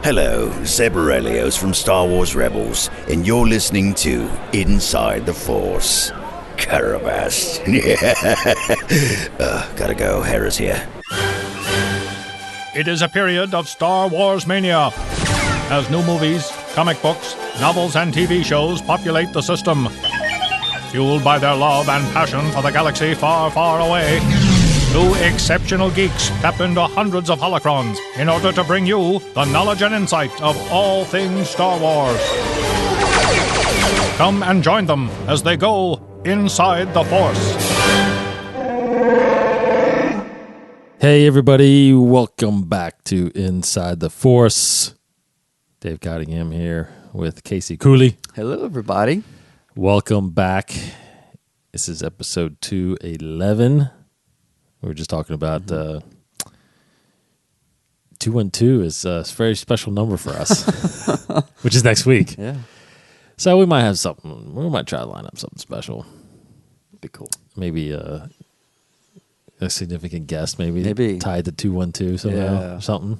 Hello, Zeb Aurelios from Star Wars Rebels, and you're listening to Inside the Force. Carabas. Gotta go, Hera's here. It is a period of Star Wars mania, as new movies, comic books, novels, and TV shows populate the system. Fueled by their love and passion for the galaxy far, far away, two exceptional geeks tap into hundreds of holocrons in order to bring you the knowledge and insight of all things Star Wars. Come and join them as they go inside the Force. Hey everybody, welcome back to Inside the Force. Dave Cottingham here with Casey Cooley. Hello everybody. Welcome back. This is episode 211. We were just talking about 212 is a very special number for us, which is next week. Yeah. So we might have something. We might try to line up something special. Be cool. Maybe a significant guest, maybe tied to 212 somehow or something.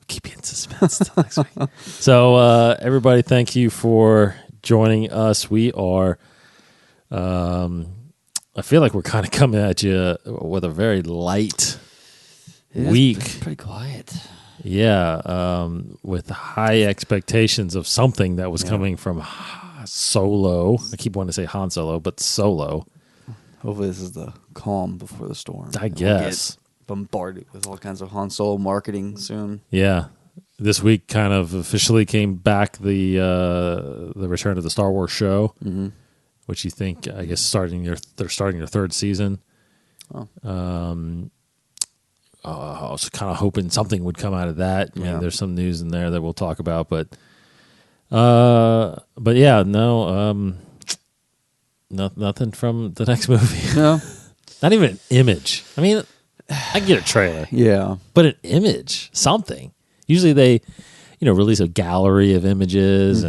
Keep you in suspense till next week. So everybody, thank you for joining us. We are, I feel like we're kind of coming at you with a very light week. It's pretty quiet. Yeah, with high expectations of something that was coming from Solo. I keep wanting to say Han Solo, but Solo. Hopefully this is the calm before the storm. I guess. We'll get bombarded with all kinds of Han Solo marketing soon. Yeah. This week kind of officially came back the return of the Star Wars show, which you think, I guess, they're starting their third season. Oh. I was kind of hoping something would come out of that. I mean, there's some news in there that we'll talk about, but yeah, no, nothing from the next movie. No, not even an image. I mean, I can get a trailer, but an image, something. Usually they, release a gallery of images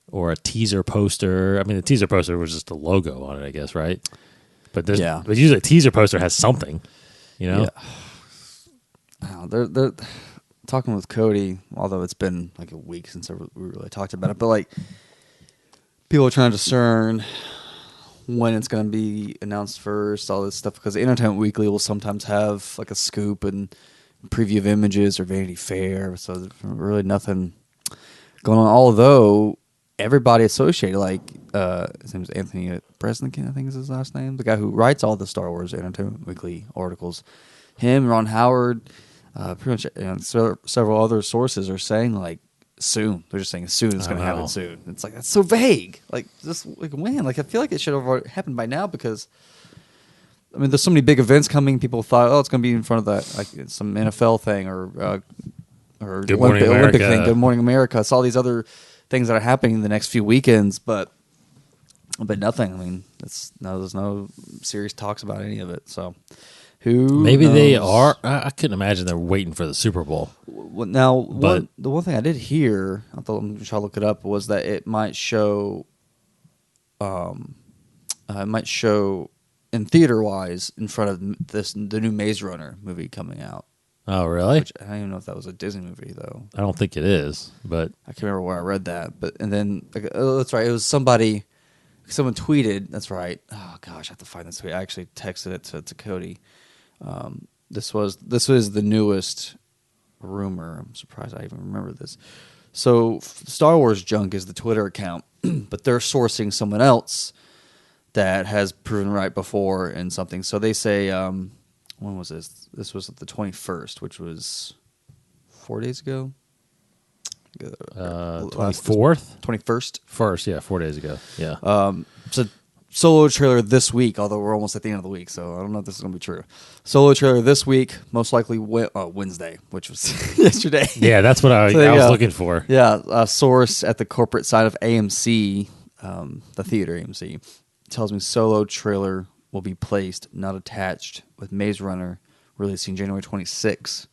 or a teaser poster. I mean, the teaser poster was just a logo on it, I guess, right? But but usually a teaser poster has something. Yeah. They're talking with Cody, although it's been like a week since we really talked about it. But like, people are trying to discern when it's going to be announced first, all this stuff, because Entertainment Weekly will sometimes have like a scoop and preview of images or Vanity Fair. So there's really nothing going on. Although everybody associated, like his name is Anthony Bresnikan, I think is his last name, the guy who writes all the Star Wars Entertainment Weekly articles. Him, Ron Howard, pretty much several other sources are saying like soon. They're just saying soon it's going to happen soon. It's like, that's so vague. Like, just like when? Like, I feel like it should have happened by now because, I mean, there's so many big events coming. People thought, it's going to be in front of that, like some NFL thing or Good Morning America. Olympic thing, Good Morning America. It's all these other things that are happening in the next few weekends, but nothing. I mean, there's no serious talks about any of it. So who maybe knows? they are. I couldn't imagine they're waiting for the Super Bowl. Now, the one thing I did hear, I thought I'm trying to look it up, was that it might show, in theater wise in front of the new Maze Runner movie coming out. Oh, really? Which I don't even know if that was a Disney movie though. I don't think it is, but I can't remember where I read that. But and then that's right, it was someone tweeted. That's right. Oh gosh, I have to find this tweet. I actually texted it to Cody. This was the newest rumor. I'm surprised I even remember this. So Star Wars Junk is the Twitter account, but they're sourcing someone else that has proven right before in something. So they say, when was this? This was the 21st, which was 4 days ago. 24th? 21st. First, yeah, 4 days ago. Yeah. So Solo trailer this week, although we're almost at the end of the week, so I don't know if this is going to be true. Solo trailer this week, most likely Wednesday, which was yesterday. Yeah, that's what I was looking for. Yeah, a source at the corporate side of AMC, the theater AMC, tells me Solo trailer will be placed, not attached, with Maze Runner releasing January 26th,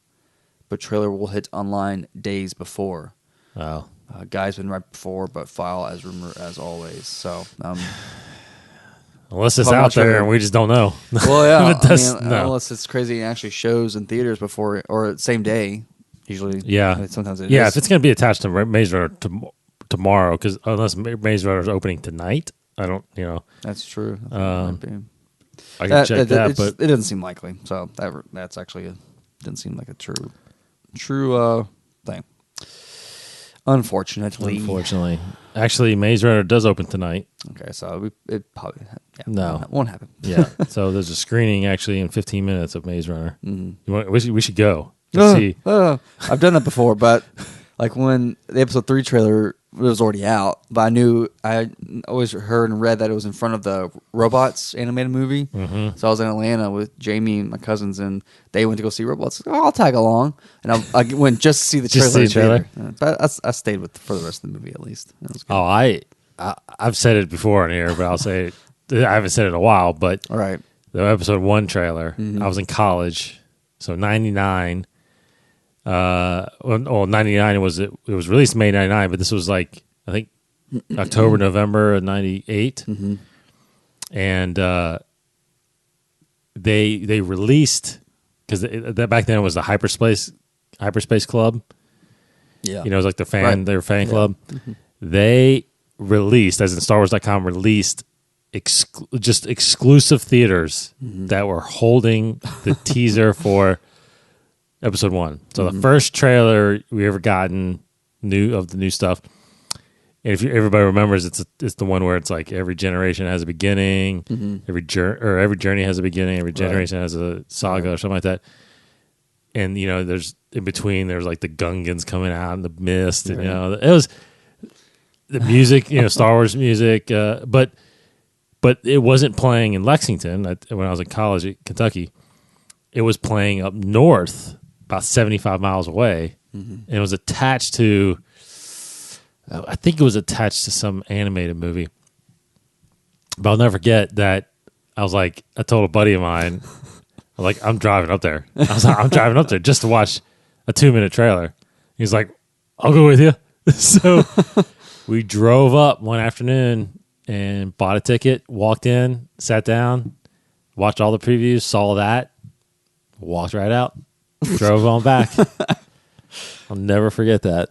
but trailer will hit online days before. Wow. Guy's been right before, but file as rumor as always. So, unless it's out there and we just don't know. Well, yeah. No. Unless it's crazy and actually shows in theaters before or same day Usually, yeah. Sometimes it yeah, is. if it's going to be attached to Maze Runner tomorrow, because unless Maze Runner is opening tonight, I don't, That's true. I can check that, but it doesn't seem likely. So that's actually didn't seem like a true thing. Unfortunately, actually, Maze Runner does open tonight. Okay, so it probably No. won't happen. Yeah, so there's a screening actually in 15 minutes of Maze Runner. Mm-hmm. We should go to see. I've done that before, but like when the episode 3 trailer was already out, but I always heard and read that it was in front of the Robots animated movie. Mm-hmm. So I was in Atlanta with Jamie and my cousins, and they went to go see Robots. I'll tag along, and I went just to see the trailer. Just see the trailer? But I stayed for the rest of the movie at least. It was good. Oh, I've said it before on here, but I'll say it. I haven't said it in a while, but All right. the episode 1 trailer. Mm-hmm. I was in college, so 99. 99 it was released May 99, but this was like I think October, November of 98. Mm-hmm. And they released, because back then it was the hyperspace club. Yeah. It was like their fan Yeah. club. Mm-hmm. They released, as in StarWars.com released, just exclusive theaters that were holding the teaser for episode 1. So the first trailer we ever gotten of the new stuff. And if everybody remembers, it's the one where it's like every generation has a beginning, every journey has a beginning, every generation has a saga or something like that. And there's in between, there's like the Gungans coming out in the mist, and it was the music, Star Wars music, but it wasn't playing in Lexington when I was in college at Kentucky. It was playing up north, about 75 miles away, and it was attached to. I think it was attached to some animated movie. But I'll never forget that I told a buddy of mine, I'm driving up there. I'm driving up there just to watch a 2-minute trailer. He's like, I'll go with you. So we drove up one afternoon and bought a ticket, walked in, sat down, watched all the previews, saw that, walked right out, drove on back. I'll never forget that.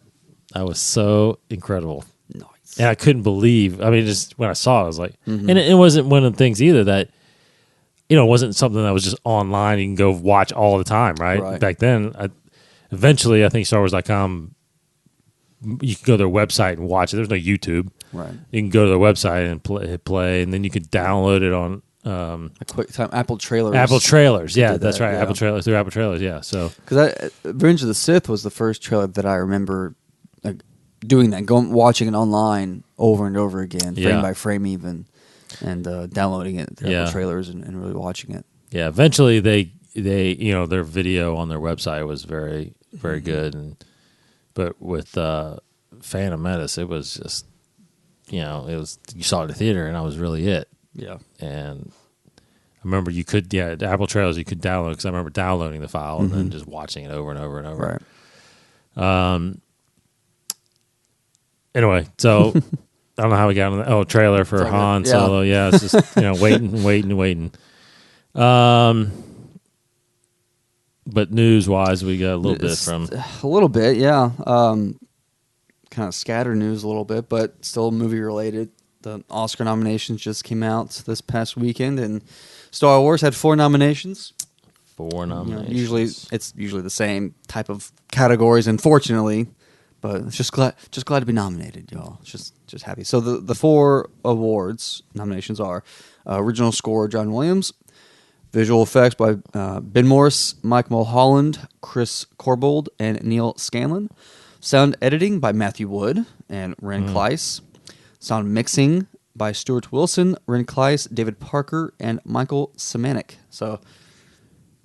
That was so incredible. Nice. And I couldn't believe, just when I saw it, I was like, and it wasn't one of the things either that, it wasn't something that was just online. You can go watch all the time, right? Back then, eventually, I think StarWars.com, you could go to their website and watch it. There's no YouTube. Right. You can go to their website and hit play, and then you could download it on a quick time. Apple Trailers. Yeah, that's right. Yeah. Apple Trailers, yeah. So because Revenge of the Sith was the first trailer that I remember doing that, watching it online over and over again, frame by frame even, and downloading it to Apple Trailers and really watching it. Yeah, eventually they their video on their website was very, very good, but with Phantom Menace, it was just it was, you saw it in the theater and that was really it. Yeah, and I remember the Apple Trailers you could download, because I remember downloading the file and then just watching it over and over and over. Right. Anyway, so I don't know how we got on the trailer for Han Solo. Yeah, it's just waiting. But news wise, we got a little bit, yeah. Kind of scattered news a little bit, but still movie related. The Oscar nominations just came out this past weekend, and Star Wars had 4 nominations. 4 nominations. It's usually the same type of categories, unfortunately. But it's just glad to be nominated, y'all. Just happy. So the 4 awards nominations are original score John Williams, visual effects by Ben Morris, Mike Mulholland, Chris Corbould, and Neil Scanlon, sound editing by Matthew Wood and Ren Kleiss, sound mixing by Stuart Wilson, Ren Kleiss, David Parker, and Michael Semanek. So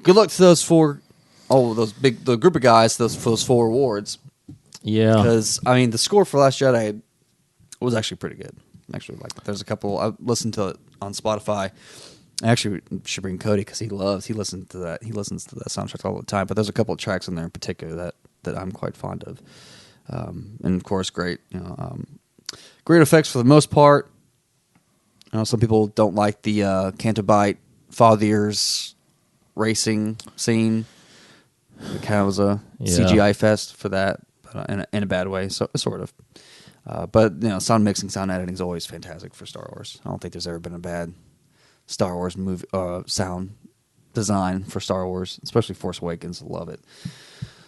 good luck to those 4. Oh, the group of guys for those 4 awards. Yeah, because the score for Last Jedi was actually pretty good. Actually, there's a couple. I listened to it on Spotify. I actually should bring Cody because he listens to that. He listens to that soundtrack all the time. But there's a couple of tracks in there in particular that I'm quite fond of, and of course, great great effects for the most part. Some people don't like the Canto Bight Fathiers racing scene. It kind of was a CGI fest for that, but in a bad way, so sort of. But sound mixing, sound editing is always fantastic for Star Wars. I don't think there's ever been a bad Star Wars movie sound design for Star Wars, especially Force Awakens. I love it.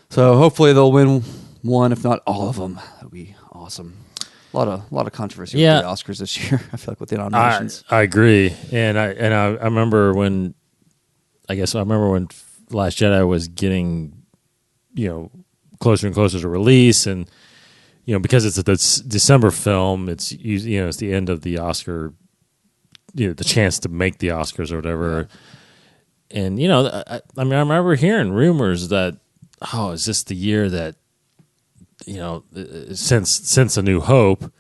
So hopefully they'll win one, if not all of them. That'd be awesome. A lot of controversy with the Oscars this year. I feel like with the nominations. I agree, and I remember when Last Jedi was getting closer and closer to release, and because it's a December film, it's it's the end of the Oscar, the chance to make the Oscars or whatever. Yeah. And I remember hearing rumors that is this the year that since A New Hope,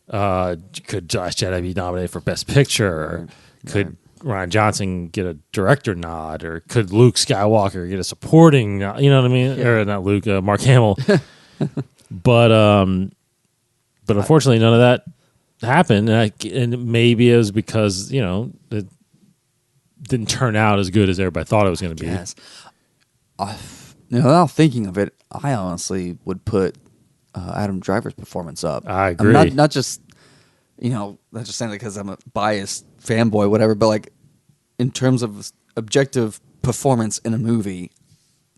could Last Jedi be nominated for Best Picture? Or could Rian Johnson get a director nod? Or could Luke Skywalker get a supporting nod? You know what I mean? Yeah. Or not Luke, Mark Hamill. But unfortunately, none of that happened. And maybe it was because, it didn't turn out as good as everybody thought it was going to be. Yes. Now thinking of it, I honestly would put Adam Driver's performance up. I agree. Not just not just saying that because I'm a biased fanboy, whatever, but like in terms of objective performance in a movie,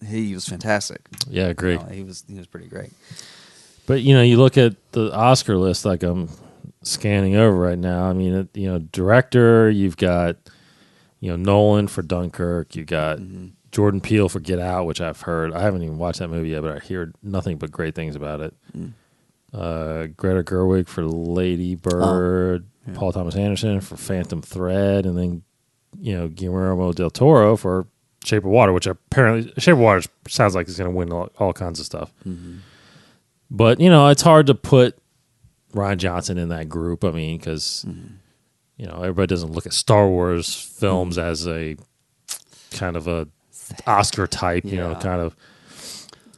he was fantastic. Yeah, I agree. He was pretty great. But you look at the Oscar list, like I'm scanning over right now. I mean, director, you've got Nolan for Dunkirk, you got Jordan Peele for Get Out, which I've heard. I haven't even watched that movie yet, but I hear nothing but great things about it. Greta Gerwig for Lady Bird, Paul Thomas Anderson for Phantom Thread, and then Guillermo del Toro for Shape of Water, which apparently Shape of Water sounds like it's going to win all kinds of stuff. But it's hard to put Rian Johnson in that group. I mean, because everybody doesn't look at Star Wars films as a kind of a Oscar type, kind of,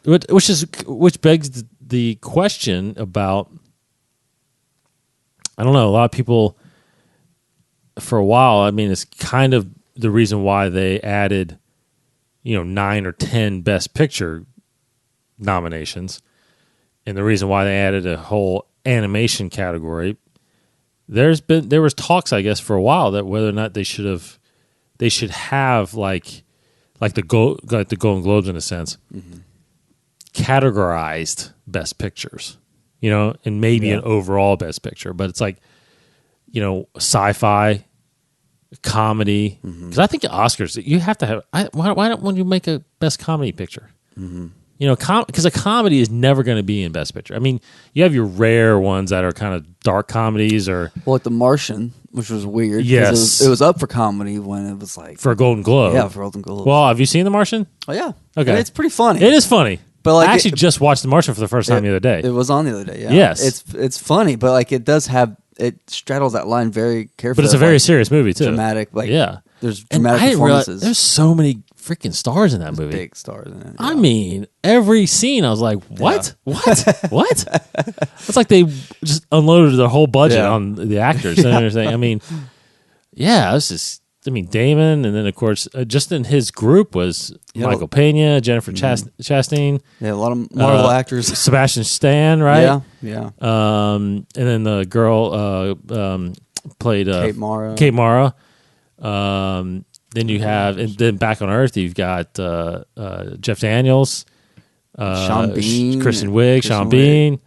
which begs the question about. I don't know. A lot of people, for a while, I mean, it's kind of the reason why they added, 9 or 10 Best Picture nominations, and the reason why they added a whole animation category. There was talks, I guess, for a while that whether or not they should have like the Golden Globes in a sense, categorized Best Pictures, and maybe an overall Best Picture, but it's like, sci-fi, comedy, because I think the Oscars you have to have. Why don't you make a Best Comedy Picture? Because a comedy is never going to be in Best Picture. I mean, you have your rare ones that are kind of dark comedies, or like The Martian, which was weird. Yes, it was up for comedy when it was like for a Golden Globe. Yeah, for Golden Globe. Well, have you seen The Martian? Oh yeah, okay, and it's pretty funny. It is funny, but like I actually just watched The Martian for the first time the other day. It was on the other day. Yeah, yes, it's funny, but like it straddles that line very carefully. But it's a very serious movie too. Dramatic, there's and dramatic performances. There's so many freaking stars in that movie. Big stars in it. Yeah. I mean, every scene, I was like, "What? Yeah. What? It's like they just unloaded their whole budget on the actors and everything." I mean, it was just. I mean, Damon, and then of course, just in his group was Michael Pena, Jennifer Chastain. Yeah, a lot of Marvel actors. Sebastian Stan, right? Yeah. And then the girl played Kate Mara. Then you have, and then back on Earth, you've got Jeff Daniels, Sean Bean, Kristen Wiig, Sean Bean.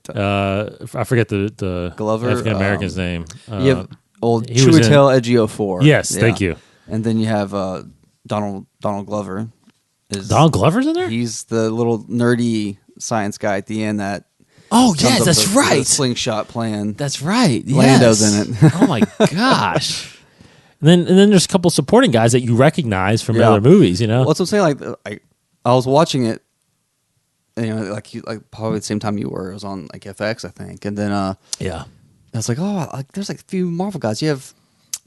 I forget the Glover, African American's name. You have old Chiwetel Ejiofor. Yes, thank you. And then you have Donald Glover. Donald Glover's in there? He's the little nerdy science guy at the end that. Oh, yes, that's right. The slingshot plan. That's right. Yes. Lando's in it. Oh, my gosh. And then there's a couple supporting guys that you recognize from other movies, Well, that's what I'm saying. Like, I was watching it, like probably the same time you were. It was on like FX, I think. And then I was like, there's like a few Marvel guys. You have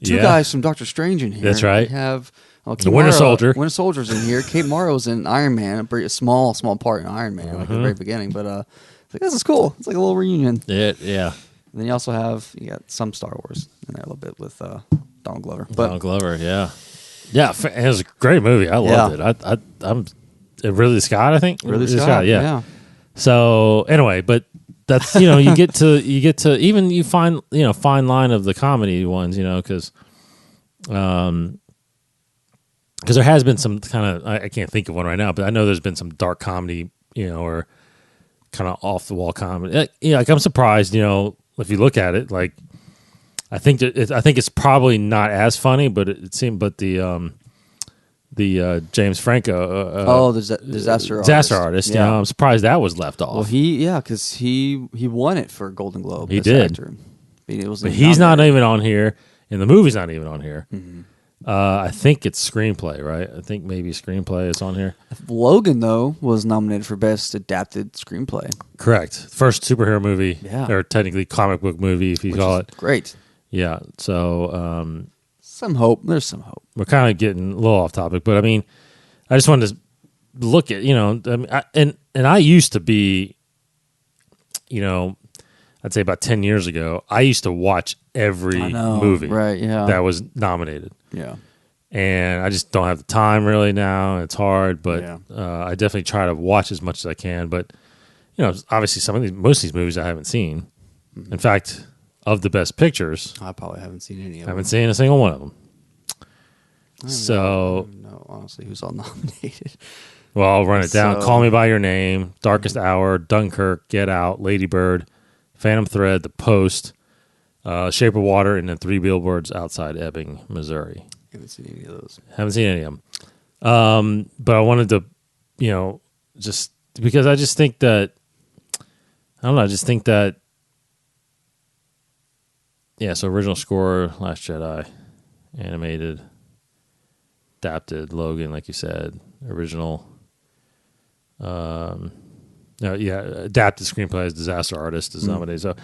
two guys from Doctor Strange in here. That's right. You have the Winter Soldier. Winter Soldier's in here. Kate Mara's in Iron Man, a small part in Iron Man, like at the very beginning. But like, this is cool. It's like a little reunion. Yeah. And then you also got some Star Wars in there a little bit with Donald Glover. Donald Glover, yeah. It was a great movie. I loved it. Ridley Scott, I think. Ridley Scott, yeah. So anyway, but that's you get to even you find fine line of the comedy ones, because there has been some kind of I can't think of one right now, but I know there's been some dark comedy, or kind of off the wall comedy. Like I'm surprised, if you look at it, like I think it's probably not as funny, but it seemed the James Franco the disaster artist. Yeah. I'm surprised that was left off. Well, because he won it for Golden Globe. He did, actor. But he's not even on here, and the movie's not even on here. Mm-hmm. I think it's screenplay, right? I think maybe screenplay is on here. Logan, though, was nominated for Best Adapted Screenplay. Correct. First superhero movie, yeah. Or technically comic book movie, if you call it. Great. Yeah. So some hope. There's some hope. We're kind of getting a little off topic, but I mean, I just wanted to look at and I used to be, I'd say about 10 years ago, I used to watch every movie that was nominated. Yeah. And I just don't have the time really now. It's hard, but I definitely try to watch as much as I can. But, obviously most of these movies I haven't seen. Mm-hmm. In fact, of the best pictures, I probably haven't seen any of them. I haven't seen a single one of them. I don't know, honestly, who's all nominated. Well, I'll run it down. Call Me by Your Name, Darkest Hour, Dunkirk, Get Out, Lady Bird, Phantom Thread, The Post, Shape of Water, and then 3 Billboards Outside Ebbing, Missouri. Haven't seen any of those. Haven't seen any of them. But I wanted to, just because I just think that, so original score, Last Jedi, animated, adapted, Logan, like you said, original, adapted screenplay as Disaster Artist is nominated. So,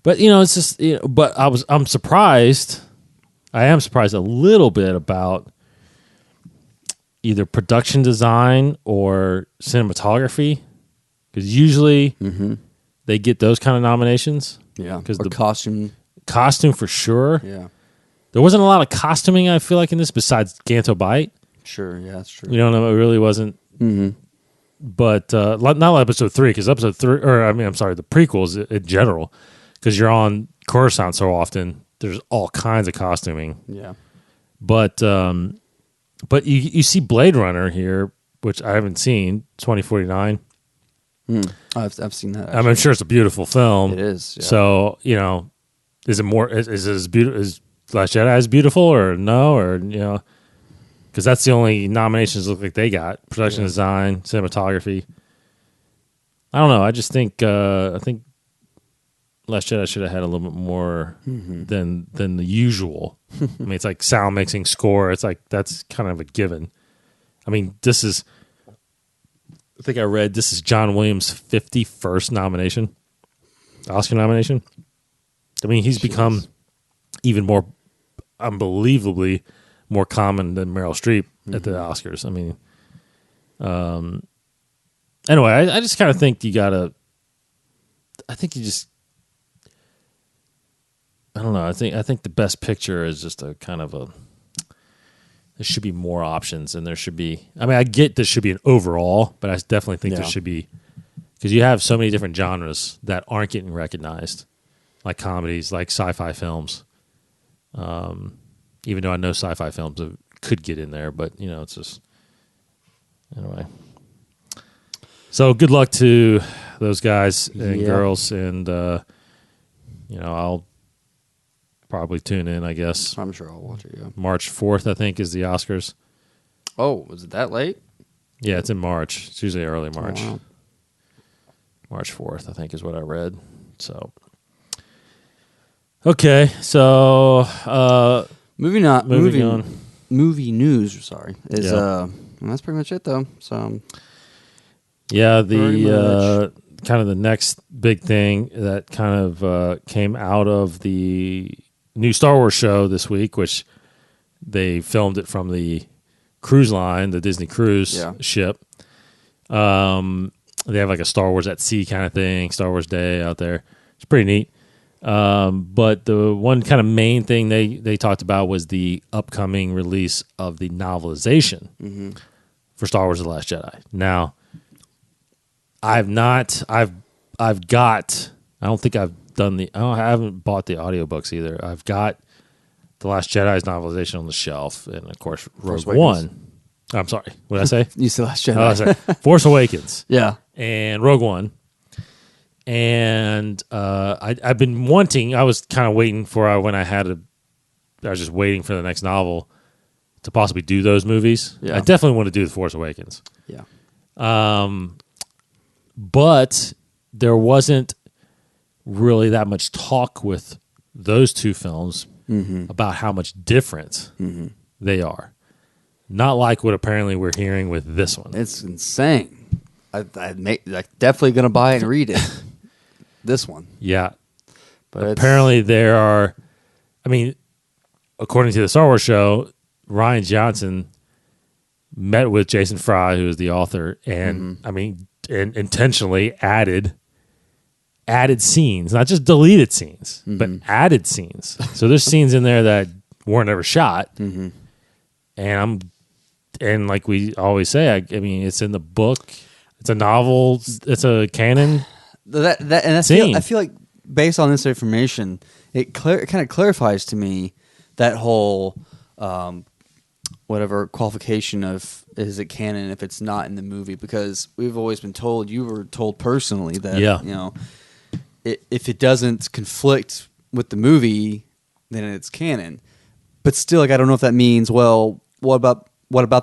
but it's just, but I'm surprised. I am surprised a little bit about either production design or cinematography, because usually they get those kind of nominations. Yeah, because the costume for sure. Yeah, there wasn't a lot of costuming, I feel like, in this besides Ganto Bite. Sure, yeah, that's true. It really wasn't. Mm-hmm. But not episode 3, because episode 3, the prequels in general, because you're on Coruscant so often. There's all kinds of costuming. Yeah. But you see Blade Runner here, which I haven't seen, 2049. I've seen that. I'm sure it's a beautiful film. It is. Yeah. So, is it more, is it as beautiful, is Last Jedi as beautiful or no? Or, because that's the only nominations look like they got. Production design, cinematography. I don't know. I just think, I think Last Jedi should have had a little bit more than the usual. I mean, it's like sound mixing, score. It's like that's kind of a given. I mean, I think I read this is John Williams' 51st nomination, Oscar nomination. I mean, he's become even more unbelievably more common than Meryl Streep at the Oscars. I mean, anyway, I just kind of think you gotta. I think you just. I don't know. I think the best picture is just a kind of a. There should be more options, and there should be. I mean, I get there should be an overall, but I definitely think there should be, because you have so many different genres that aren't getting recognized, like comedies, like sci-fi films. Even though I know sci-fi films could get in there, but it's just anyway. So good luck to those guys and girls, and I'll probably tune in, I guess. I'm sure I'll watch it, yeah. March 4th, I think, is the Oscars. Oh, was it that late? Yeah, it's in March. It's usually early March. Oh, wow. March 4th, I think, is what I read. So, okay. So, moving on. Movie news, sorry. Is that's pretty much it, though. So, yeah, the kind of the next big thing that kind of came out of the new Star Wars show this week, which they filmed it from the cruise line, the Disney cruise ship. They have like a Star Wars at sea kind of thing, Star Wars Day out there. It's pretty neat. But the one kind of main thing they talked about was the upcoming release of the novelization for Star Wars: The Last Jedi. Now, I haven't bought the audiobooks either. I've got The Last Jedi's novelization on the shelf, and of course, Rogue One. I'm sorry, what did I say? You said Last Jedi. Oh, I said Force Awakens. Yeah. And Rogue One. And I've been wanting, I was kind of waiting for when I was just waiting for the next novel to possibly do those movies. Yeah. I definitely want to do The Force Awakens. Yeah. But there wasn't really that much talk with those two films about how much different they are. Not like what apparently we're hearing with this one. It's insane. I'm definitely going to buy it and read it. This one. Yeah. But apparently there are, I mean, according to the Star Wars show, Rian Johnson met with Jason Fry, who is the author, and and intentionally added scenes, not just deleted scenes, but added scenes. So there's scenes in there that weren't ever shot, and like we always say, I mean, it's in the book, it's a novel, it's a canon. I feel like based on this information, it kind of clarifies to me that whole whatever qualification of is it canon if it's not in the movie, because we've always been told, you were told personally that if it doesn't conflict with the movie, then it's canon. But still, like, I don't know if that means, well, what about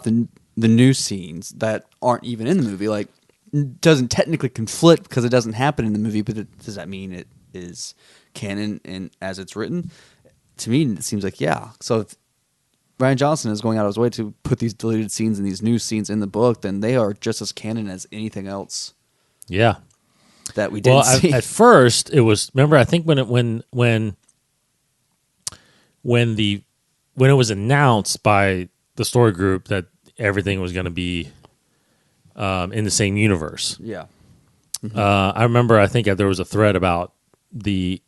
the new scenes that aren't even in the movie? Like, doesn't technically conflict because it doesn't happen in the movie, but does that mean it is canon and as it's written? To me, it seems like, yeah. So if Rian Johnson is going out of his way to put these deleted scenes and these new scenes in the book, then they are just as canon as anything else. Yeah, that we didn't see. At first, it was. Remember, I think when it was announced by the story group that everything was going to be in the same universe. Yeah, I remember. I think there was a thread about the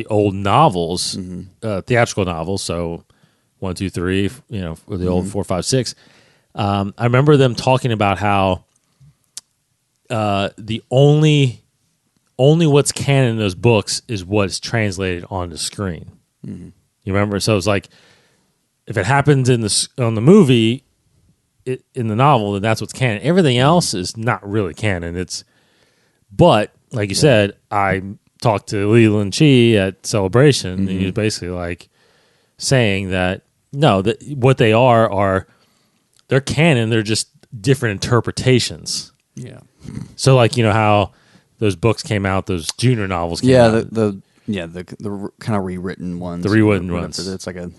old novels, theatrical novels. So 1, 2, 3, or the old 4, 5, 6. I remember them talking about how the only what's canon in those books is what's translated onto screen. You remember? So it's like if it happens on the movie, in the novel, then that's what's canon. Everything else is not really canon. But like you said, I talked to Leland Chi at Celebration, and he was basically like saying that no, that what they are they're canon. They're just different interpretations. Yeah. So like how those books came out, those junior novels came out. The kind of rewritten ones. The rewritten ones. It's like a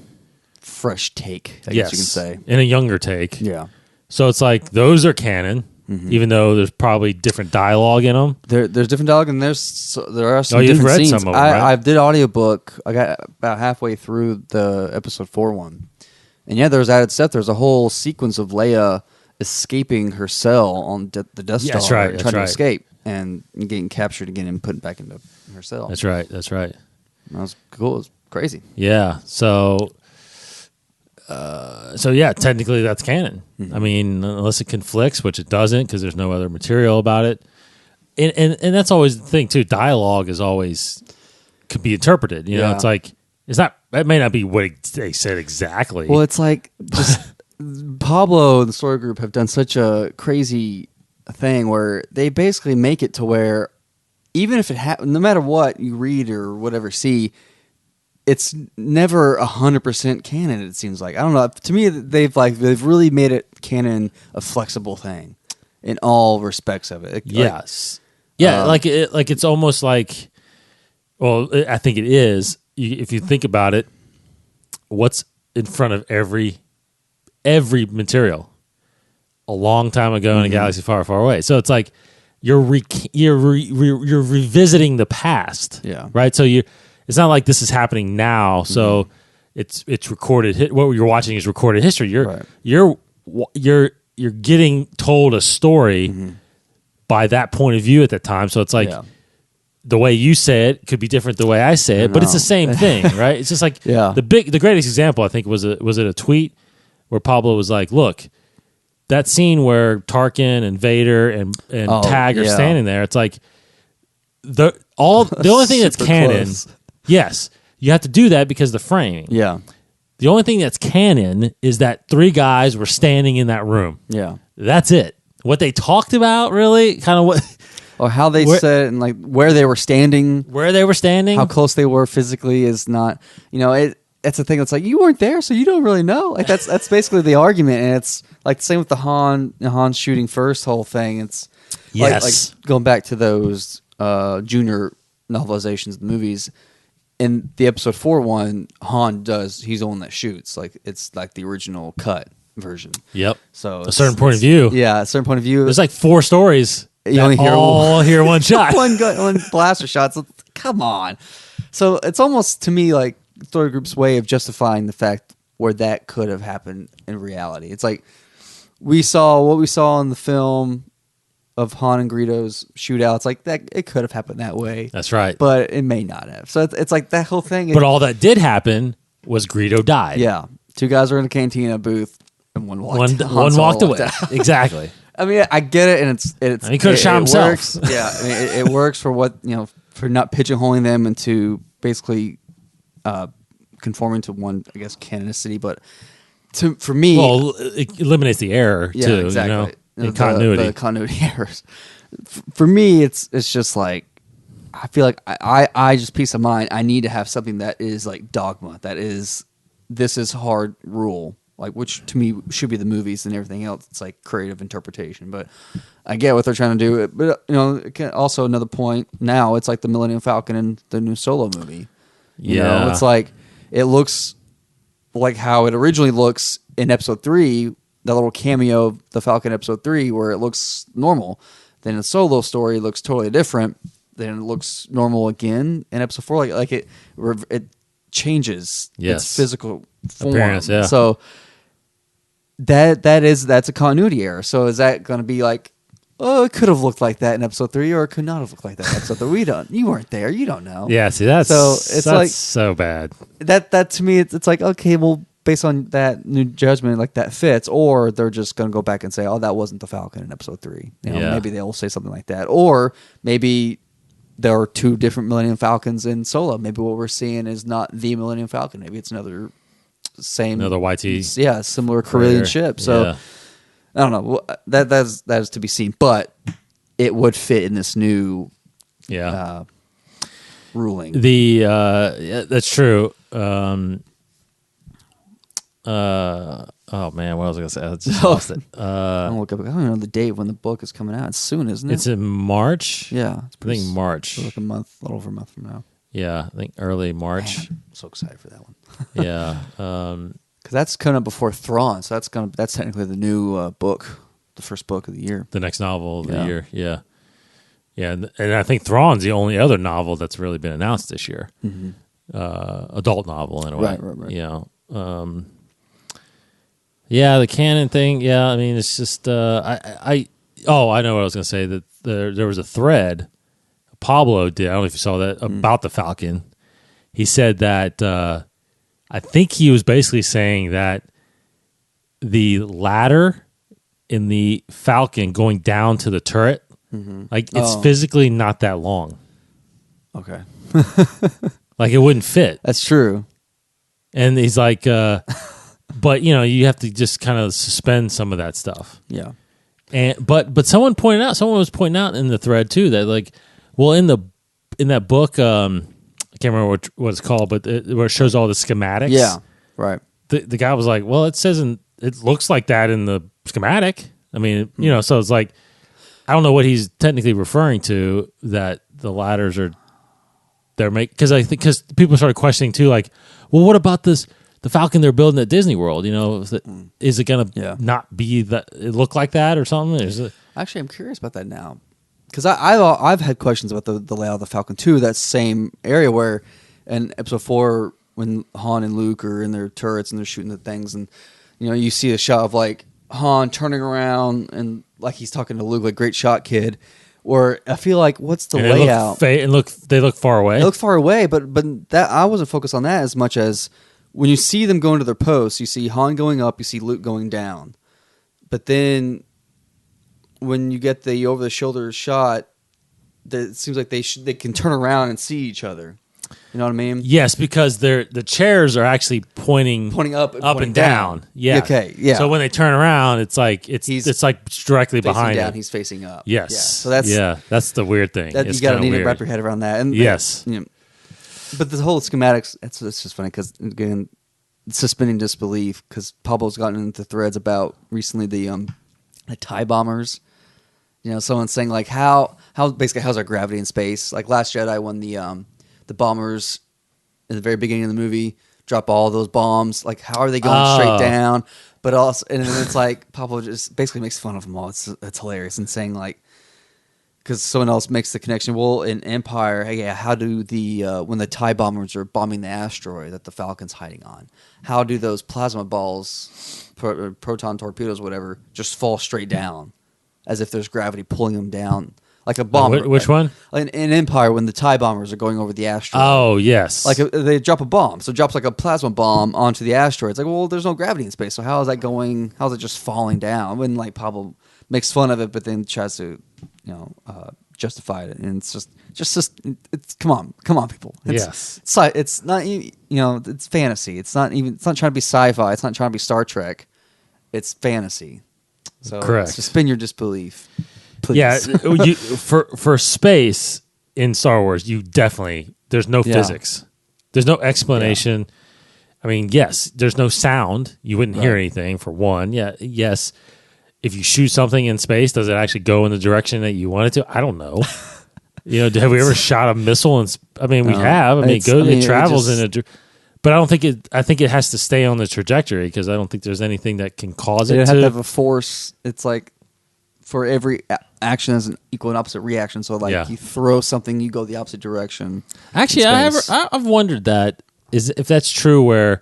fresh take, I guess you can say. And a younger take. Yeah. So it's like those are canon, even though there's probably different dialogue in them. There's different dialogue, and there are some you've different read scenes. some of them, right? I did audiobook. I got about halfway through the episode 4 one. And yeah, there's added stuff. There's a whole sequence of Leia escaping her cell on the Death Star. That's right. Trying to escape and getting captured again and put back into her cell. That's right. That was cool. It was crazy. Yeah. So yeah, technically that's canon. I mean, unless it conflicts, which it doesn't, because there's no other material about it. And that's always the thing too. Dialogue is always could be interpreted. It's like it's not. That may not be what they said exactly. Well, it's like just Pablo and the story group have done such a crazy thing where they basically make it to where even if it no matter what you read or whatever see, it's never 100% canon. It seems like, I don't know. To me, they've really made it canon a flexible thing in all respects of it. Yes, it's almost like. Well, I think it is. If you think about it, what's in front of every material a long time ago in a galaxy far, far away. So it's like you're revisiting the past. Yeah. Right. So it's not like this is happening now. So it's recorded. What you're watching is recorded history. You're getting told a story by that point of view at that time. So it's like the way you say it could be different the way I say it, but it's the same thing, right? It's just like the greatest example I think was it a tweet where Pablo was like, "Look, that scene where Tarkin and Vader and Tag are standing there, it's like the only thing that's canon. Close. Yes, you have to do that because of the framing. Yeah. The only thing that's canon is that 3 guys were standing in that room. Yeah. That's it. What they talked about, really, kind of what, or how they said, and like where they were standing, how close they were physically is not. It's a thing that's like you weren't there, so you don't really know. Like that's basically the argument, and it's like the same with the Han shooting first whole thing. It's like going back to those junior novelizations of the movies. In the episode 4 one, he's the one that shoots. Like it's like the original cut version. Yep. So a certain point of view. Yeah, a certain point of view. There's like 4 stories. You only hear one shot. one blaster shot. So come on. So it's almost to me like Story Group's way of justifying the fact where that could have happened in reality. It's like we saw in the film of Han and Greedo's shootout. It's like that it could have happened that way. That's right. But it may not have. So it's like that whole thing. But all that did happen was Greedo died. Yeah. 2 guys were in the cantina booth and one walked away. Exactly. I mean, I get it, and it's he could have shot himself. Works. Yeah, I mean, it works for what for not pigeonholing them into basically conforming to one, I guess, canonicity. But for me, it eliminates the error too. Exactly. In continuity, the continuity errors. For me, it's just like I feel like I just peace of mind. I need to have something that is like dogma. This is hard rule. Like, which to me should be the movies, and everything else it's like creative interpretation. But I get what they're trying to do. But also another point now, it's like the Millennium Falcon and the new Solo movie. It's like it looks like how it originally looks in Episode 3, that little cameo of the Falcon Episode 3, where it looks normal. Then the Solo story looks totally different. Then it looks normal again in Episode 4. Like it changes its physical form. Appearance, yeah. So that's a continuity error. So is that going to be like, oh, it could have looked like that in Episode 3, or it could not have looked like that in Episode 3? You weren't there. You don't know. Yeah. See, that's so bad. That to me, it's like, okay, well, based on that new judgment, like that fits, or they're just going to go back and say, oh, that wasn't the Falcon in Episode 3. Maybe they'll say something like that, or maybe there are 2 different Millennium Falcons in Solo. Maybe what we're seeing is not the Millennium Falcon. Maybe it's another YT. Yeah, similar Corellian ship. So I don't know. That is to be seen, but it would fit in this new ruling. That's true. Oh man, what was I gonna say? I just lost it. I don't know the date when the book is coming out. It's soon, isn't it? It's in March. Yeah, I think March. Like a little over a month from now. Yeah, I think early March. Man, I'm so excited for that one. Yeah, because that's coming up before Thrawn, so that's technically the new book, the first book of the year, the next novel of the year. Yeah, and I think Thrawn's the only other novel that's really been announced this year. Mm-hmm. Adult novel in a way. Right. Yeah, the canon thing. Yeah, I mean, it's just I know what I was going to say. That there was a thread Pablo did. I don't know if you saw that about the Falcon. He said that I think he was basically saying that the ladder in the Falcon going down to the turret, like it's physically not that long. Okay, like it wouldn't fit. That's true. And he's like. But you have to just kind of suspend some of that stuff. Yeah. But someone was pointing out in the thread too that like, well, in that book, I can't remember what it's called, but where it shows all the schematics. Yeah. Right. The guy was like, well, it looks like that in the schematic. I mean, so it's like, I don't know what he's technically referring to, that the ladders because people started questioning too, like, well, what about this? The Falcon they're building at Disney World, is it going to not be that? It look like that or something? Actually, I'm curious about that now, because I've had questions about the layout of the Falcon too. That same area where in Episode 4, when Han and Luke are in their turrets and they're shooting the things, and you see a shot of like Han turning around and like he's talking to Luke, like great shot, kid. Or I feel like what's the layout? They look far away. They look far away, but that I wasn't focused on that as much as. When you see them go into their posts, you see Han going up, you see Luke going down. But then when you get the over the shoulder shot, it seems like they can turn around and see each other. You know what I mean? Yes, because the chairs are actually pointing up and down. Yeah. Okay. Yeah. So when they turn around, it's like it's like directly behind down. it. He's facing up. Yes. Yeah. So that's the weird thing. You got to need to wrap your head around that. And yes. But the whole schematics, it's just funny because again, suspending disbelief because Pablo's gotten into threads about recently the TIE bombers. Someone's saying like how basically how's our gravity in space? Like Last Jedi when the bombers in the very beginning of the movie drop all those bombs. Like how are they going straight down? But also, and then it's like Pablo just basically makes fun of them all. It's hilarious and saying like because someone else makes the connection. Well, in Empire, hey, yeah, how do when the TIE bombers are bombing the asteroid that the Falcon's hiding on? How do those plasma balls, proton torpedoes, whatever, just fall straight down? As if there's gravity pulling them down, like a bomber. Which one? In Empire, when the TIE bombers are going over the asteroid. Oh, yes. Like they drop a bomb, so it drops like a plasma bomb onto the asteroid. It's like, well, there's no gravity in space, so how is that going? How is it just falling down? When like Pablo makes fun of it, but then tries to, justify it, and it's just it's come on, people. It's not it's fantasy. It's not trying to be sci-fi. It's not trying to be Star Trek. It's fantasy. So correct. Suspend your disbelief, please. Yeah, for space in Star Wars, there's no physics. There's no explanation. Yeah. I mean, yes, there's no sound. You wouldn't hear anything for one. Yeah, yes. If you shoot something in space, does it actually go in the direction that you want it to? I don't know. Have we ever shot a missile? We have. It travels in a. But I don't think it. I think it has to stay on the trajectory because I don't think there's anything that can cause it to. It have to have a force. It's like for every action has an equal and opposite reaction. So you throw something, you go the opposite direction. Actually, I've wondered that if that's true.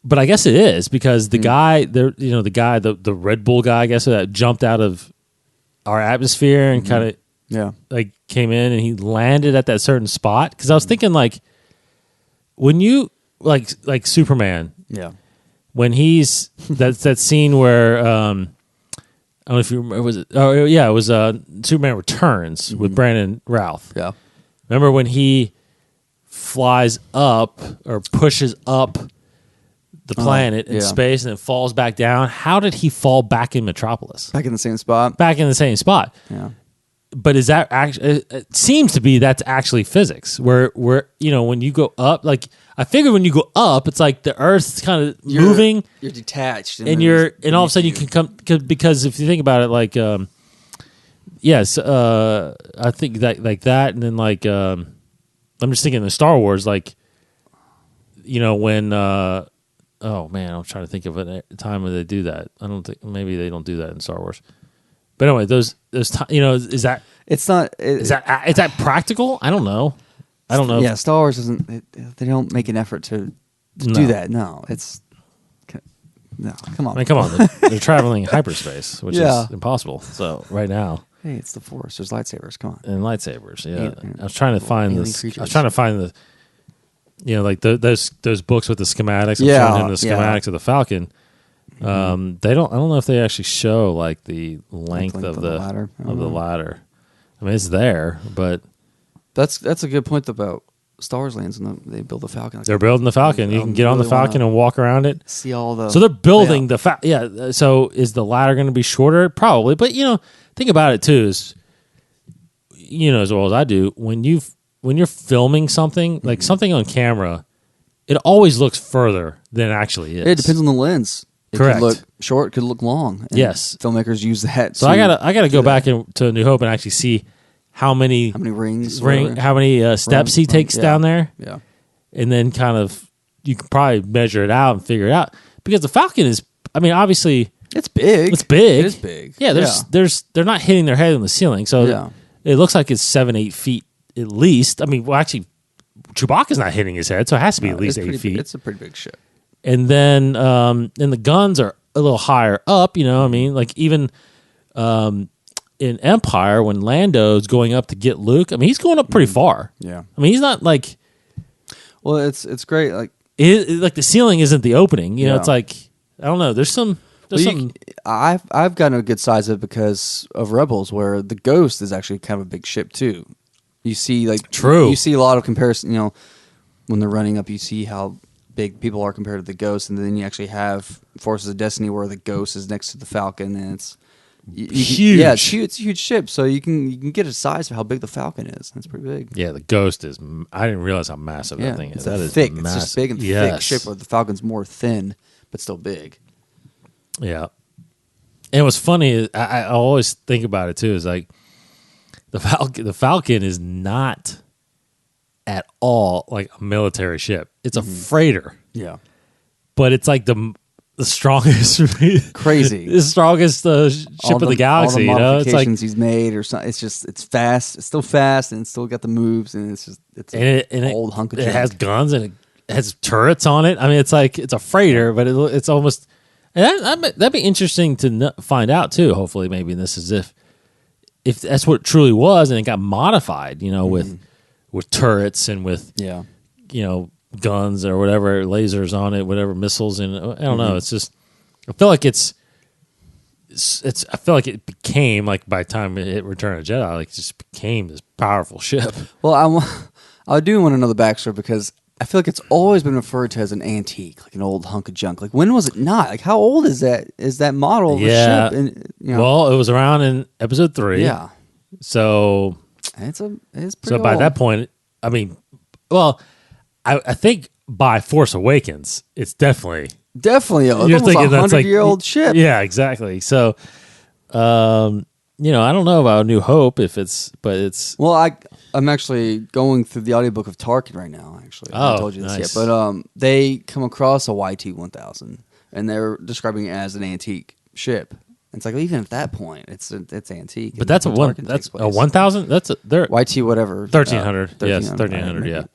But I guess it is because the guy, the Red Bull guy, I guess that jumped out of our atmosphere and kind of came in and he landed at that certain spot. Because I was thinking when you like Superman, when he's that scene where I don't know if you remember, it was Superman Returns with Brandon Routh. Yeah, remember when he flies up or pushes up the planet in space and then falls back down? How did he fall back in Metropolis? Back in the same spot. Back in the same spot. Yeah. But is that actually? It seems to be that's actually physics. Where when you go up, I figured when you go up, it's like the Earth's kind of moving. You're detached, and all of a sudden you can come because if you think about it, I think that like that, and then I'm just thinking of Star Wars, when. Oh man, I'm trying to think of a time when they do that. I don't think maybe they don't do that in Star Wars. But anyway, those is that it's not is that practical? I don't know. Yeah, Star Wars doesn't. They don't make an effort to do that. No, come on. I mean, come on. They're traveling hyperspace, which is impossible. So right now, hey, it's the Force. There's lightsabers. Come on, and lightsabers. Yeah, I was trying to find this. I was trying to find the. Those books with the schematics. I'm showing him the schematics of the Falcon. They don't. I don't know if they actually show the length of the ladder. I mean, it's there, but that's a good point about Star Wars lands, and they build the Falcon. They're building the Falcon. You can get on the Falcon and walk around it. See all the. So they're building the Yeah. So is the ladder going to be shorter? Probably, but think about it too. Is as well as I do when you're filming something, like something on camera, it always looks further than it actually is. It depends on the lens. It Correct. could look short, it could look long. And yes. Filmmakers use that. So I gotta go back to New Hope and actually see how many rings, how many steps he takes down there. Yeah. And then kind of you can probably measure it out and figure it out. Because the Falcon is obviously it's big. It's big. It is big. Yeah, they're not hitting their head on the ceiling. So it looks like it's 7-8 feet at least. I mean, well, actually, Chewbacca's not hitting his head, so it has to be at least 8 feet. It's a pretty big ship. And then the guns are a little higher up. I mean, even in Empire when Lando's going up to get Luke. I mean, he's going up pretty far. Yeah. I mean, he's not like. Well, it's great. The ceiling isn't the opening. It's I don't know. There's some. I've gotten a good size of it because of Rebels, where the Ghost is actually kind of a big ship too. You see, like True. You see a lot of comparison. When they're running up, you see how big people are compared to the Ghost, and then you actually have Forces of Destiny where the Ghost is next to the Falcon, and it's huge. Yeah, it's huge. It's a huge ship, so you can get a size of how big the Falcon is. That's pretty big. Yeah, the Ghost is. I didn't realize how massive that thing is. That is thick. massive. It's just big and thick ship, where the Falcon's more thin but still big. Yeah, and what's funny, I always think about it too. Is like the Falcon is not at all like a military ship. It's a freighter. Yeah, but it's like the strongest, crazy, the strongest ship of the galaxy. All the modifications it's like he's made, or something. It's fast. It's still fast, and it's still got the moves, and it's an old hunk of junk. It has guns and it has turrets on it. I mean, it's like it's a freighter, but it's almost. And that'd be interesting to find out too. Hopefully, maybe this is if that's what it truly was, and it got modified. With turrets and with guns or whatever, lasers on it, whatever, missiles, and I don't know. It's just I feel like it's I feel like it became, like, by the time it hit Return of the Jedi, like, it just became this powerful ship. Well, I do want to know the backstory, because I feel like it's always been referred to as an antique, like an old hunk of junk. Like, when was it not? Like, how old is that model of a ship? And, well, it was around in Episode 3. Yeah. So it's pretty so by old. that point, I mean, well, I think by Force Awakens, it's definitely old. You're It's almost thinking a that's like 100-year-old ship. Yeah, exactly. So, I don't know about New Hope but it's. Well, I'm actually going through the audiobook of Tarkin right now. Actually, I haven't told you this nice. yet, but they come across a YT-1000, and they're describing it as an antique ship. It's like, even at that point, it's antique. But that's a 1,000. That's they're YT whatever 1300. Yes, 1300. Yeah.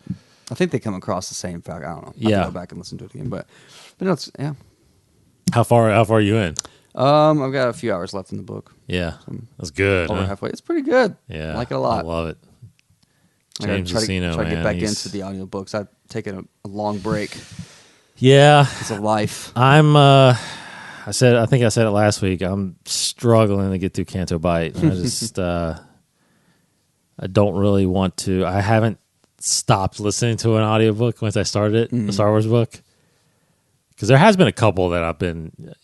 I think they come across the same fact. I don't know. I have to go back and listen to it again. But no, it's How far are you in? I've got a few hours left in the book. Yeah, that's good. Over halfway. It's pretty good. Yeah, I like it a lot. I love it. James Try to get back into the audiobooks. I've taken a long break. Yeah, because of life. I'm. I think I said it last week. I'm struggling to get through Canto Bight. I just. I don't really want to. I haven't stopped listening to an audiobook once I started it, a Star Wars book. Because there has been a couple that I've been,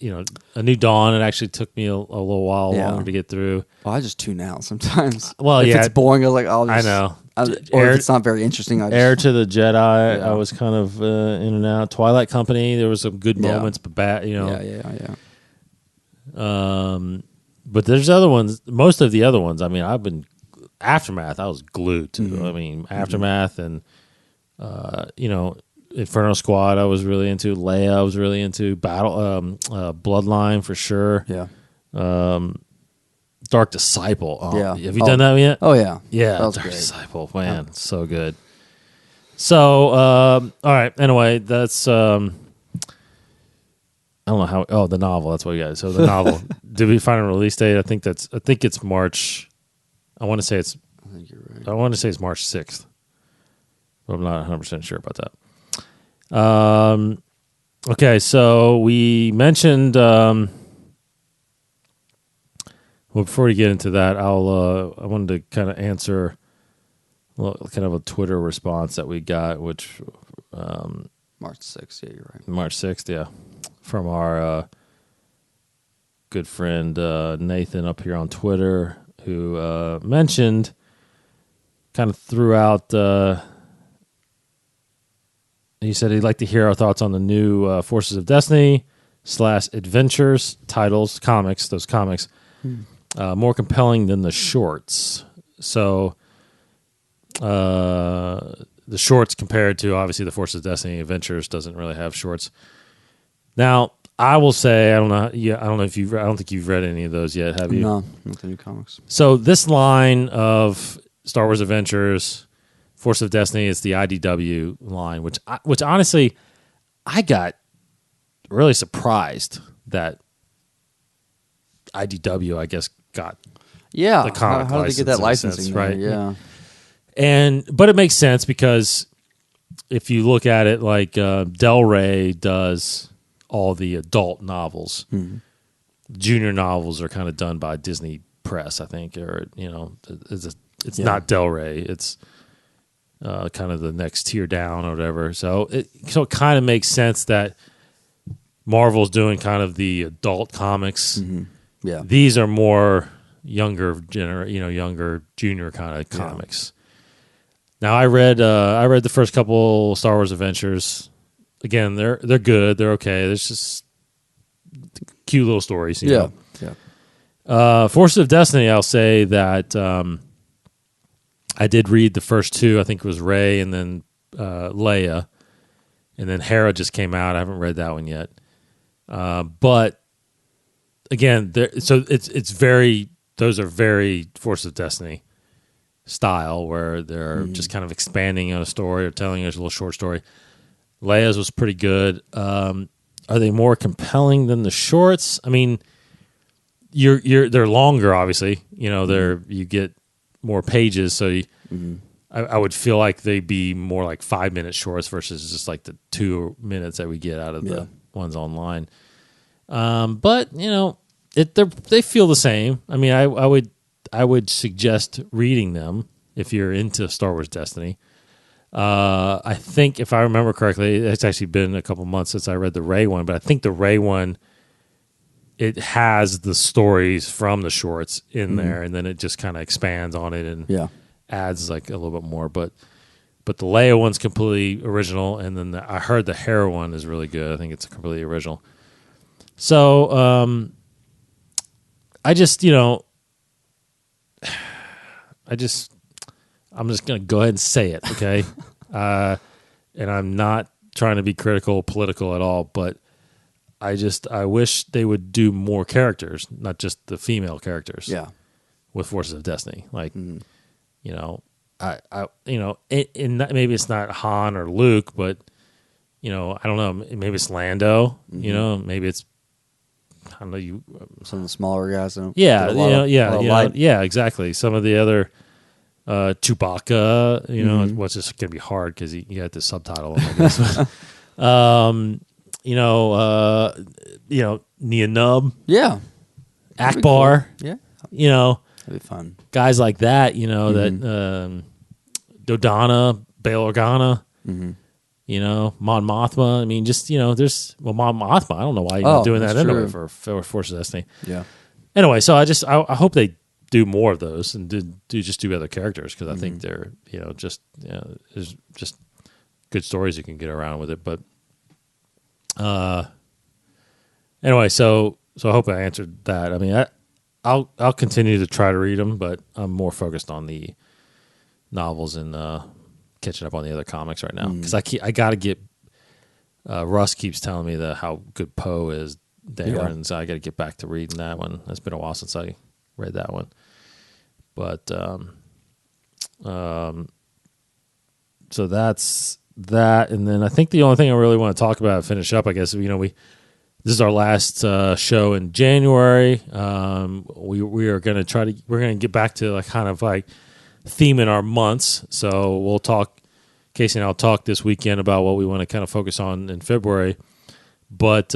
A New Dawn, it actually took me a little while longer to get through. Well, I just tune out sometimes. Well, if it's boring, I'm like, I know. Or if it's not very interesting, Heir to the Jedi, I was kind of in and out. Twilight Company, there was some good moments, but bad, Yeah. But there's other ones. Most of the other ones, I mean, I've been Aftermath. I was glued to. I mean, Aftermath and Inferno Squad. I was really into. Leia. I was really into. Bloodline for sure. Yeah. Dark Disciple. Oh, yeah. Have you done that yet? Oh yeah. Yeah. That was Dark great. Disciple. Man, so good. So all right. Anyway, that's. I don't know how. Oh, the novel. That's what we got. So the novel. Did we find a release date? I think it's March. I want to say it's. I think you're right. I want to say it's March 6th, but I'm not 100% sure about that. Okay, so we mentioned. Well, before we get into that, I wanted to kind of answer, kind of a Twitter response that we got, which March 6th. Yeah, you're right. March 6th, yeah, from our good friend Nathan up here on Twitter, who mentioned, kind of throughout. He said he'd like to hear our thoughts on the new Forces of Destiny / Adventures titles, those comics, more compelling than the shorts. So the shorts compared to, obviously, the Forces of Destiny Adventures doesn't really have shorts. Now, I will say, I don't know if I don't think you've read any of those yet, have you? No, not the new comics. So this line of Star Wars Adventures, Force of Destiny, is the IDW line, which honestly, I got really surprised that IDW, I guess, got the comic how did they get that licensing? Sense, right? Yeah, but it makes sense, because if you look at it, like Del Rey does all the adult novels, junior novels are kind of done by Disney Press, I think, or it's not Del Rey. It's kind of the next tier down or whatever. So it kind of makes sense that Marvel's doing kind of the adult comics. Mm-hmm. Yeah, these are more younger junior kind of comics. Now I read the first couple Star Wars Adventures. Again, they're good. They're okay. There's just cute little stories. You know? Yeah. Forces of Destiny. I'll say that I did read the first two. I think it was Rey and then Leia, and then Hera just came out. I haven't read that one yet. But again, it's very. Those are very Force of Destiny style, where they're just kind of expanding on a story or telling us a little short story. Leia's was pretty good. Are they more compelling than the shorts? I mean, they're longer, obviously. You get more pages, so I would feel like they'd be more like 5-minute shorts versus just like the 2 minutes that we get out of the ones online. But they feel the same. I mean, I would suggest reading them if you're into Star Wars Destiny. I think if I remember correctly, it's actually been a couple months since I read the Rey one, but I think the Rey one, it has the stories from the shorts in there, and then it just kind of expands on it and adds like a little bit more. But the Leia one's completely original, and then I heard the Hera one is really good. I think it's completely original. So I'm just going to go ahead and say it, okay? And I'm not trying to be critical, political at all, but I wish they would do more characters, not just the female characters. Yeah. With Forces of Destiny, like maybe it's not Han or Luke, but I don't know. Maybe it's Lando. Maybe it's I don't know some of the smaller guys. Yeah, exactly. Some of the other Chewbacca. What's just going to be hard because you got the subtitle. I guess. Nia Nub. Yeah. Akbar. Cool. Yeah. That'd be fun. Guys like that, that Dodonna, Bail Organa, Mon Mothma. I mean, just, there's, Mon Mothma. I don't know why you're not doing that anyway for Force of Destiny. Yeah. Anyway, so I hope they do more of those and do other characters because I think they're, there's just good stories you can get around with it. But anyway, so I hope I answered that. I mean, I'll continue to try to read them, but I'm more focused on the novels and catching up on the other comics right now because I got to get. Russ keeps telling me how good Poe is there, and so I got to get back to reading that one. It's been a while since I read that one, but so that's that, and then I think the only thing I really want to talk about, finish up, I guess this is our last show in January. We are going to we're going to get back to kind of theming our months. So we'll talk, Casey and I'll talk this weekend about what we want to kind of focus on in February. But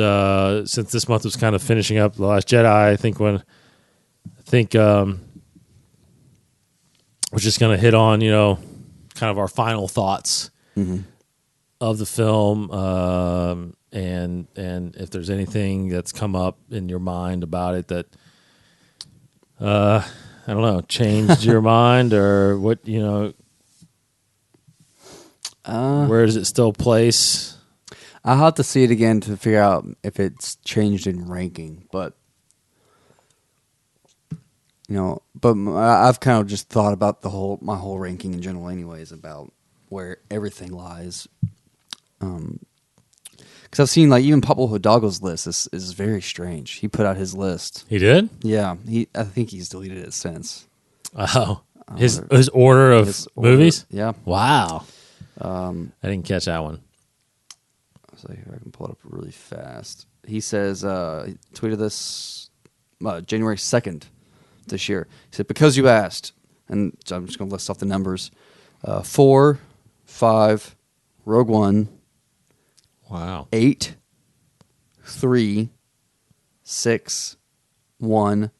since this month was kind of finishing up The Last Jedi, I think we're just going to hit on, kind of our final thoughts of the film. And if there's anything that's come up in your mind about it that, I don't know, changed your mind or what, where does it still place? I'll have to see it again to figure out if it's changed in ranking, but I've kind of just thought about my whole ranking in general anyways, about where everything lies. Because I've seen even Pablo Hidalgo's list is very strange. He put out his list. He did? Yeah, I think he's deleted it since. Oh, his order of movies? Yeah. Wow. I didn't catch that one. So here, I can pull it up really fast. He says, he tweeted this January 2nd this year. He said, because you asked, and so I'm just going to list off the numbers. 4, 5, Rogue One. Wow. 8, 3, 6, 1,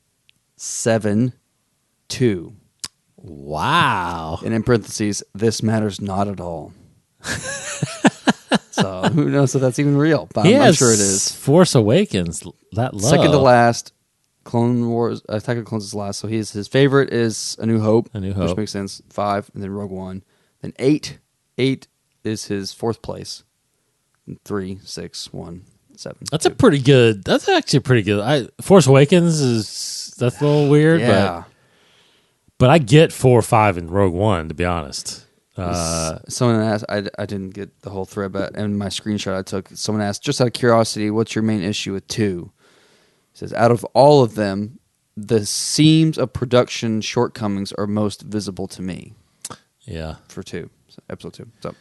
7, 2. Wow. And in parentheses, this matters not at all. So who knows if that's even real? But I'm sure it is. Force Awakens, that low. Second to last. Clone Wars, Attack of the Clones is last. So his favorite is A New Hope. Which makes sense. 5, and then Rogue One. Then 8. 8 is his fourth place. And 3, 6, 1, 7. That's 2. That's actually pretty good. Force Awakens that's a little weird, but I get 4, 5, and Rogue One, to be honest. Someone asked, I didn't get the whole thread, but in my screenshot I took, someone asked, just out of curiosity, what's your main issue with 2? It says, out of all of them, the seams of production shortcomings are most visible to me. Yeah. For 2. So, episode 2. So,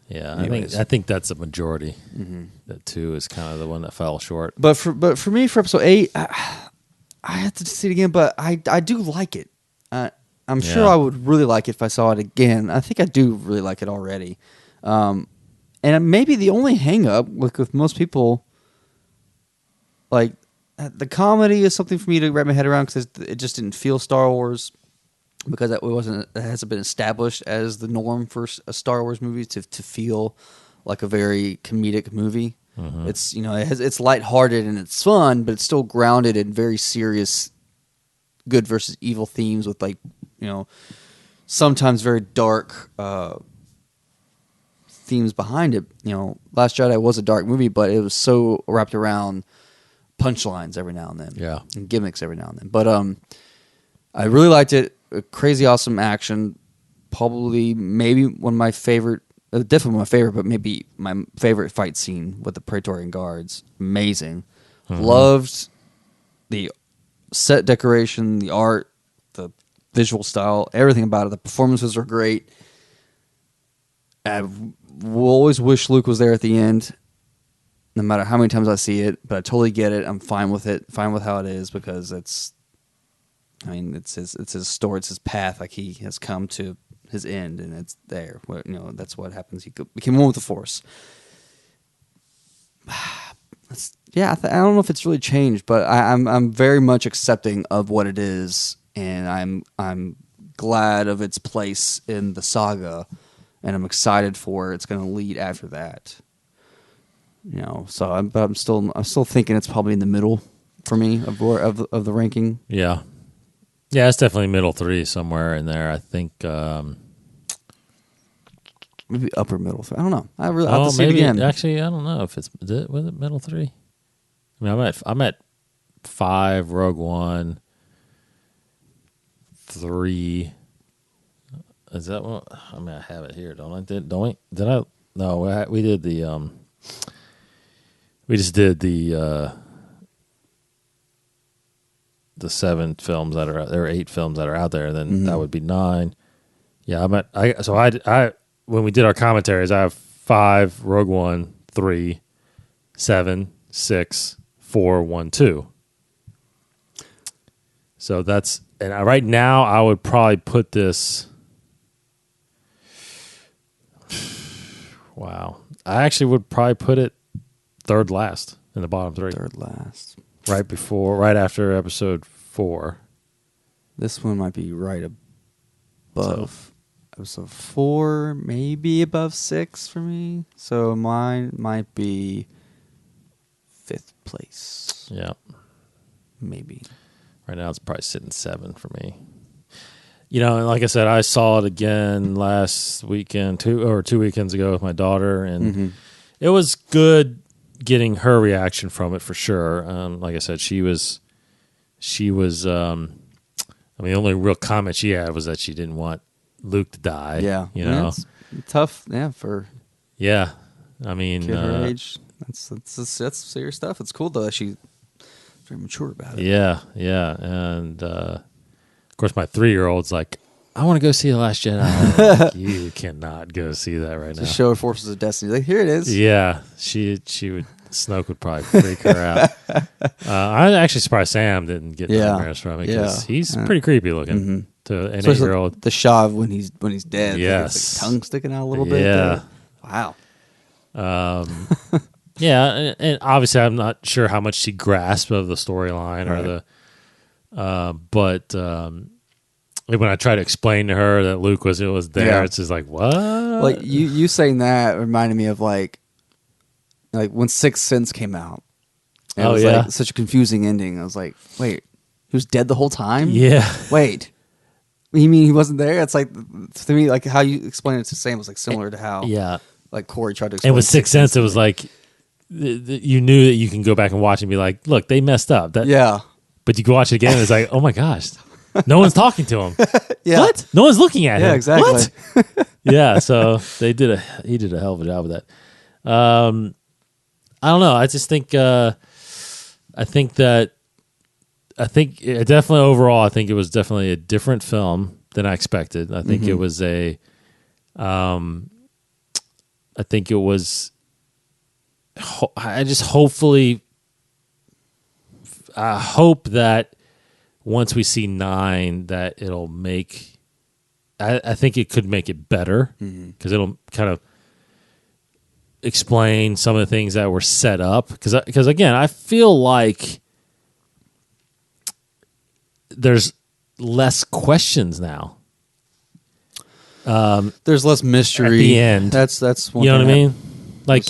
yeah, I think that's a majority. Mm-hmm. That 2 is kind of the one that fell short. But for me, for episode 8, I have to see it again, but I do like it. I'm sure I would really like it if I saw it again. I think I do really like it already. And maybe the only hang-up with most people, like, the comedy is something for me to wrap my head around because it just didn't feel Star Wars, because it hasn't been established as the norm for a Star Wars movie to feel like a very comedic movie. Mm-hmm. It's it's lighthearted and it's fun, but it's still grounded in very serious good versus evil themes with sometimes very dark themes behind it. Last Jedi was a dark movie, but it was so wrapped around punchlines every now and then, and gimmicks every now and then. But I really liked it. Crazy awesome action. Probably maybe one of my favorite. Definitely my favorite, but maybe my favorite fight scene with the Praetorian Guards. Amazing. Mm-hmm. Loved the set decoration, the art, the visual style, everything about it. The performances are great. I will always wish Luke was there at the end, no matter how many times I see it. But I totally get it. I'm fine with it. Fine with how it is, because it's his story. It's his path. Like, he has come to his end, and it's there. That's what happens. He became one with the Force. I don't know if it's really changed, but I'm very much accepting of what it is, and I'm glad of its place in the saga, and I'm excited for where it's going to lead after that. So I'm still thinking it's probably in the middle for me of the ranking. Yeah, it's definitely middle 3 somewhere in there. I think maybe upper middle 3. I don't know. I'll have to see it again. Actually, I don't know if was it middle 3. I mean, I'm at 5, Rogue One, 3. Is that what? I mean, I have it here, don't I? Did I? No, we did the. We just did the 7 films that are there are 8 films that are out there. Then that would be 9. Yeah, I'm at. I when we did our commentaries, I have 5, Rogue One, 3, 7, 6. 4, 1, 2. So that's, and right now I would probably put this. Wow, I actually would probably put it third last in the bottom 3. Third last, right after episode 4. This one might be right above episode 4, maybe above 6 for me. So mine might be 5th place. Yeah. Maybe. Right now it's probably sitting 7 for me. And like I said, I saw it again last weekend, 2 weekends ago with my daughter, and it was good getting her reaction from it for sure. Like I said, she was I mean, the only real comment she had was that she didn't want Luke to die. Yeah. It's tough, for I mean, kid her age. That's serious stuff. It's cool though that she's very mature about it. Yeah, and of course my 3-year-old's like, I want to go see The Last Jedi. I'm like, you cannot go see that right now. Just show her Forces of Destiny. Like, here it is. Yeah, she would. Snoke would probably freak her out. I'm actually surprised Sam didn't get nightmares from it, because he's pretty creepy looking to an 8-year-old. The shot when he's dead. Yes, like tongue sticking out a little bit. Yeah. Wow. Yeah, and obviously I'm not sure how much she grasped of the storyline or but when I try to explain to her that Luke was there, it's just like, what? Like you saying that reminded me of like when Sixth Sense came out. It was like such a confusing ending. I was like, wait, he was dead the whole time? Yeah. Wait. You mean he wasn't there? It's like, to me, like how you explained it to Sam was like similar to how like Corey tried to explain it. And with Sixth Sense, it was like, you knew that you can go back and watch and be like, look, they messed up. But you can watch it again and it's like, oh my gosh, no one's talking to him. What? No one's looking at him. Yeah, exactly. What? Yeah, so he did a hell of a job of that. I don't know. I just think definitely overall, I think it was definitely a different film than I expected. I think it was I just hopefully, I hope that once we see 9, that it'll make, I think it could make it better because it'll kind of explain some of the things that were set up. Because again, I feel like there's less questions now. There's less mystery at the end. That's one you know thing what I mean? Like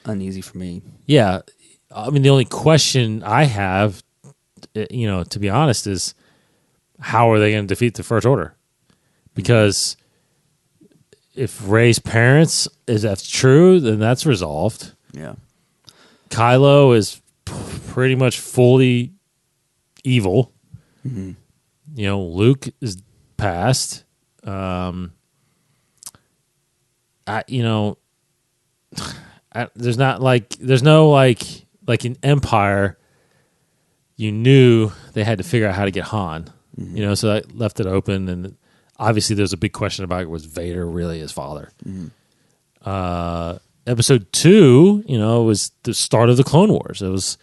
uneasy for me. Yeah, I mean the only question I have, to be honest, is how are they going to defeat the First Order? Because if Rey's parents, if that's true, then that's resolved. Yeah, Kylo is pretty much fully evil. Luke is past. There's no in Empire, you knew they had to figure out how to get Han. So that left it open, and obviously there's a big question about was Vader really his father. Episode 2, was the start of the Clone Wars. It was,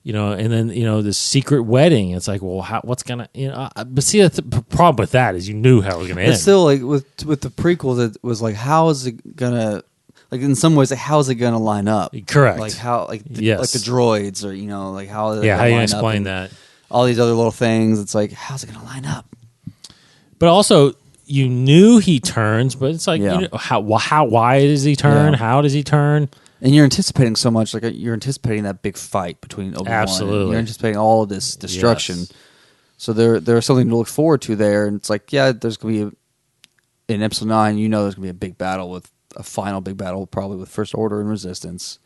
and then this secret wedding. It's like, well, what's gonna, but see, the problem with that is you knew how it was gonna end. It's still like with the prequels, it was like, how is it gonna, like in some ways, like how is it gonna line up? Correct. Like how, like the droids, or like how? How you explain that? All these other little things. It's like, how's it gonna line up? But also, you knew he turns, but it's like, why does he turn? How does he turn? And you're anticipating so much, like you're anticipating that big fight between Obi-Wan. Absolutely, and you're anticipating all of this destruction. Yes. So there's something to look forward to there, and it's like, there's gonna be in Episode 9. There's gonna be a big battle, with a final big battle, probably with First Order and Resistance,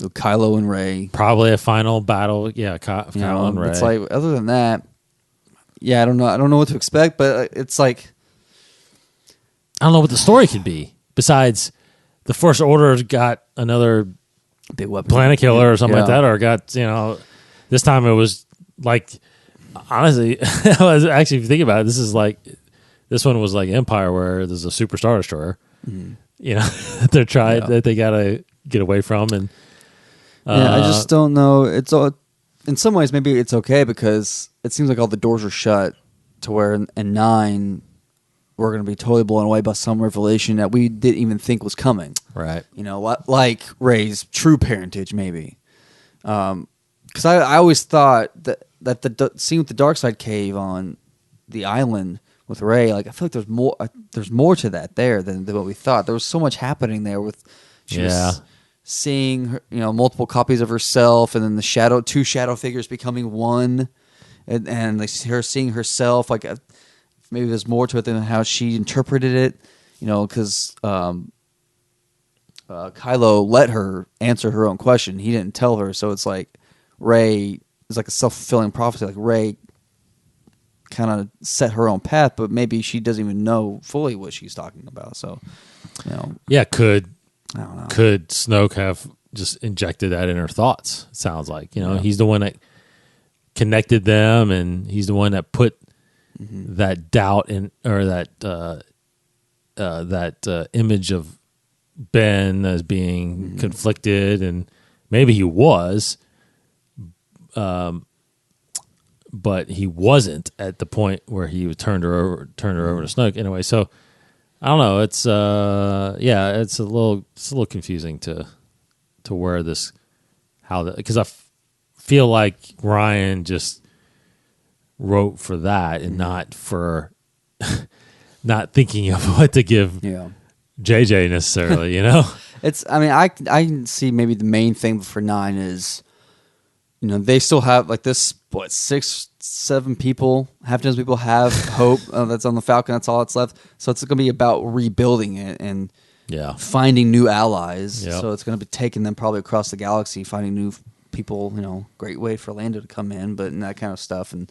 with Kylo and Rey. Probably a final battle, Kylo and Rey. It's like, other than that, I don't know what to expect, but it's like, I don't know what the story could be besides the First Order got another big weapon, planet killer or something like that, or got, this time it was like, honestly, I was actually, if you think about it, this one was like Empire, where there's a super Star Destroyer, they're trying, that they gotta get away from, and I just don't know. It's all, in some ways, maybe it's okay because it seems like all the doors are shut to where in 9 we're going to be totally blown away by some revelation that we didn't even think was coming. Right. Like Rey's true parentage, maybe. Because I always thought that the scene with the Darkside cave on the island with Rey, like I feel like there's more to that there than what we thought. There was so much happening there with she was seeing her, multiple copies of herself, and then the two shadow figures becoming one, and her seeing herself, like maybe there's more to it than how she interpreted it, because Kylo let her answer her own question. He didn't tell her, so it's like Rey is like a self-fulfilling prophecy. Like Rey kind of set her own path, but maybe she doesn't even know fully what she's talking about. So, I don't know. Could Snoke have just injected that in her thoughts? It sounds like, he's the one that connected them, and he's the one that put that doubt in, or that image of Ben as being conflicted, and maybe he was, but he wasn't at the point where he turned her over to Snoke. Anyway, so I don't know. It's it's a little confusing to to where this, because I feel like Ryan just wrote for that and not for not thinking of what to give JJ necessarily, It's. I mean, I can see maybe the main thing for 9 is, they still have like this. What 6, 7 people, half dozen people have hope that's on the Falcon. That's all that's left. So it's going to be about rebuilding it and finding new allies. Yep. So it's going to be taking them probably across the galaxy, finding new people. Great way for Lando to come in, and that kind of stuff, and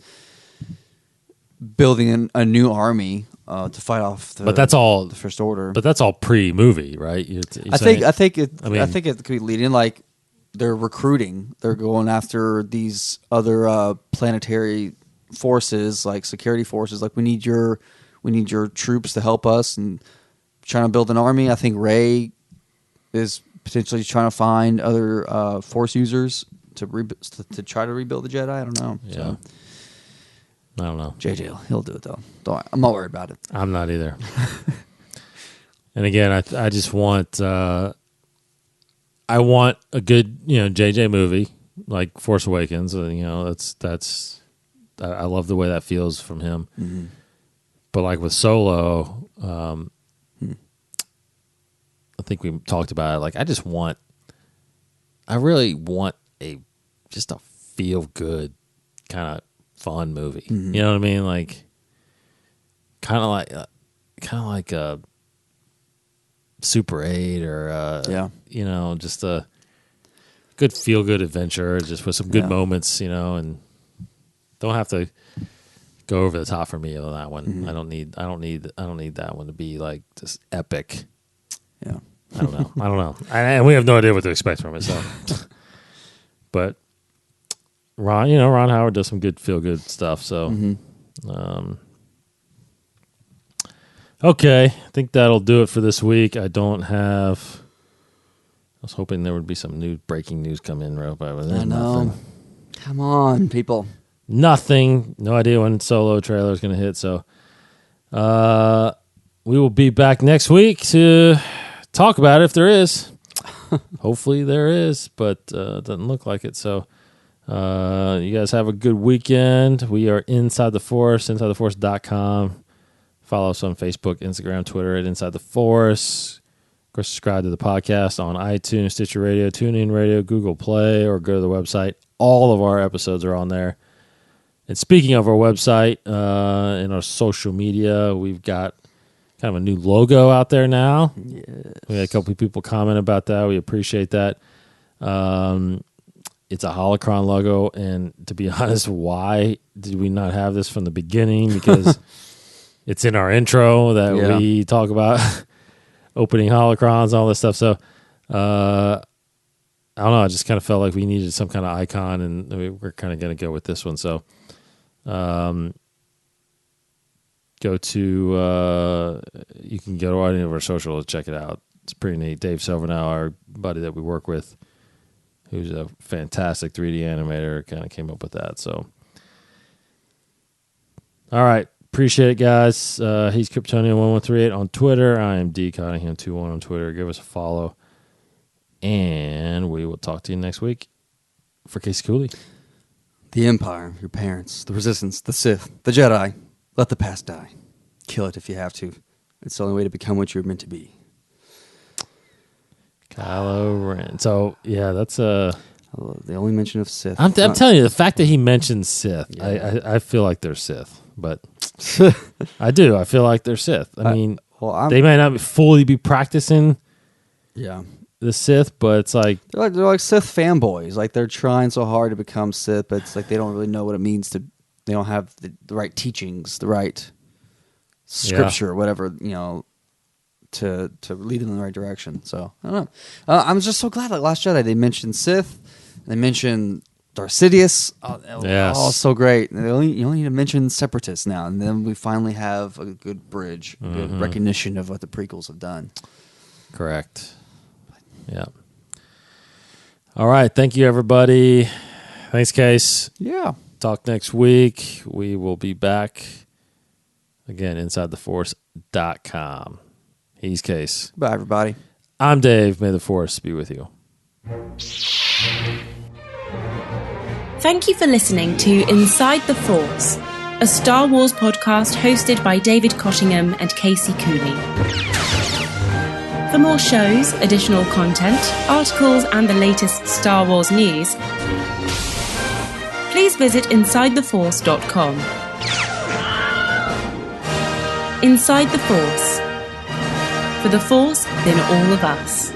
building a new army to fight off. But that's all the First Order. But that's all pre-movie, right? I think it could be leading like they're recruiting. They're going after these other planetary forces, like security forces. Like we need your troops to help us, and trying to build an army. I think Rey is potentially trying to find other Force users to try to rebuild the Jedi. I don't know. Yeah. So, I don't know. JJ, he'll do it though. I'm not worried about it. I'm not either. And again, I just want I want a good JJ movie like Force Awakens. That's I love the way that feels from him. Mm-hmm. But like with Solo, I think we talked about it. Like I really want just a feel good kind of fun movie. Mm-hmm. You know what I mean? Like kind of like a Super 8 or just a good feel good adventure, just with some good moments, and don't have to go over the top for me on that one. Mm-hmm. I don't need that one to be like just epic. Yeah. I don't know. And we have no idea what to expect from it. So, but Ron Howard does some good feel good stuff. So, okay, I think that'll do it for this week. I was hoping there would be some breaking news come in, but there's nothing. Come on, people. Nothing. No idea when Solo trailer is going to hit. So, we will be back next week to talk about it if there is. Hopefully there is, but it doesn't look like it. So, you guys have a good weekend. We are Inside the Force, InsideTheForce.com. Follow us on Facebook, Instagram, Twitter at Inside the Force. Of course, subscribe to the podcast on iTunes, Stitcher Radio, TuneIn Radio, Google Play, or go to the website. All of our episodes are on there. And speaking of our website, in our social media, we've got kind of a new logo out there now. Yes. We had a couple of people comment about that. We appreciate that. It's a holocron logo, and to be honest, why did we not have this from the beginning? Because it's in our intro that we talk about opening holocrons, all this stuff. So, I don't know. I just kind of felt like we needed some kind of icon, and we're kind of going to go with this one. So, you can go to any of our socials, check it out. It's pretty neat. Dave Silvernow, our buddy that we work with, who's a fantastic 3D animator, kind of came up with that. So, all right. Appreciate it, guys. He's Kryptonian1138 on Twitter. I am D Cottingham21 on Twitter. Give us a follow. And we will talk to you next week. For Casey Cooley. The Empire, your parents, the Resistance, the Sith, the Jedi. Let the past die. Kill it if you have to. It's the only way to become what you're meant to be. Kylo Ren. So, yeah, that's the only mention of Sith. I'm telling you, the fact that he mentions Sith, I feel like they're Sith. But I do. I feel like they're Sith. I mean, they might not fully be practicing the Sith, but it's like they're like Sith fanboys. Like they're trying so hard to become Sith, but it's like they don't really know what it means to. They don't have the right teachings, the right scripture, whatever to lead them in the right direction. So I don't know. I'm just so glad. Like Last Jedi, they mentioned Sith, they mentioned Darth Sidious. Oh, so great. You only need to mention Separatists now, and then we finally have a good bridge, good recognition of what the prequels have done. Correct. Yeah. All right. Thank you, everybody. Thanks, Case. Yeah. Talk next week. We will be back again, InsideTheForce.com. He's Case. Bye, everybody. I'm Dave. May the Force be with you. Thank you for listening to Inside the Force, a Star Wars podcast hosted by David Cottingham and Casey Cooney. For more shows, additional content, articles, and the latest Star Wars news, please visit InsideTheForce.com. Inside the Force. For the Force, then all of us.